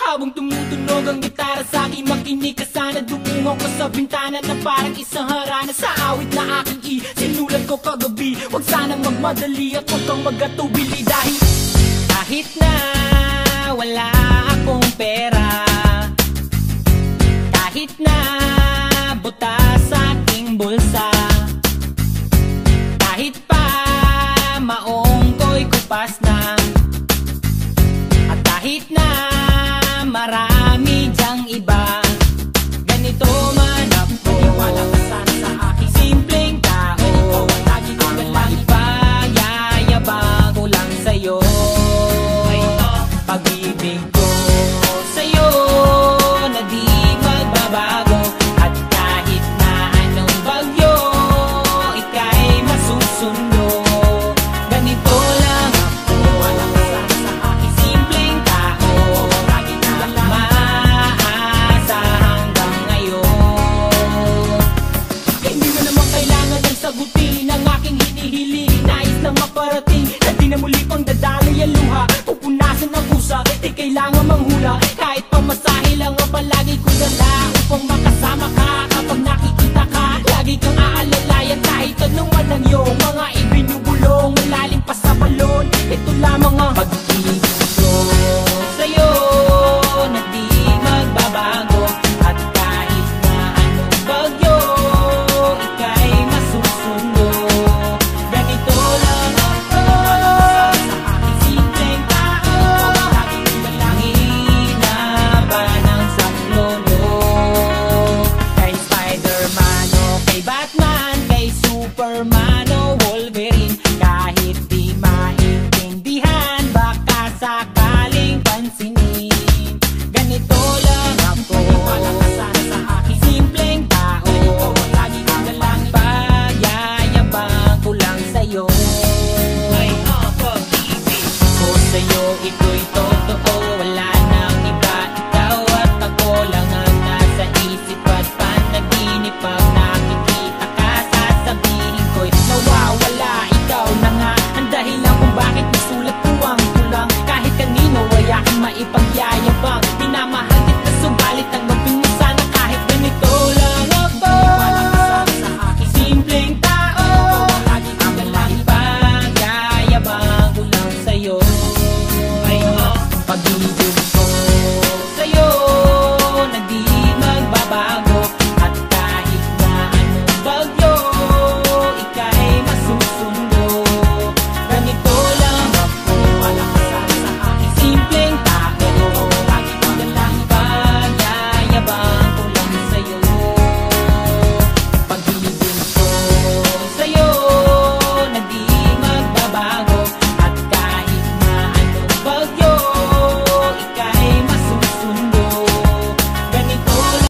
Habang tumutunog ang gitara sa akin, makinig ka sana. Dumungaw ko sa bintana na parang isang harana. Sa awit na aking sinulat ko kagabi, huwag sanang magmadali at huwag kang magatubili. Dahil kahit na wala akong pera, kahit na butas sa aking bulsa, kahit pa maong ko'y kupas na, at kahit na marami dyang iba, ganito man ako. Wala ka sana sa aking simpleng tao, ikaw ang lagi kong galang. Ipayayabang ko lang sa'yo pag-ibig ko sa'yo na di magbabago. At kahit na anong bagyo ika'y masusundo, ganito lang ako. Wala ka sana sa aking simpleng tao, lagi ko lang maasa hanggang ngayon. Hindi mo naman kailangan ng sagutin ang aking hinihiling. Nais lang maparating na di na muli pang dadaloy ang luha, pupunasan ang pusa, di kailangan manghula. Kahit pamasahe lang ang palagi kong dala upang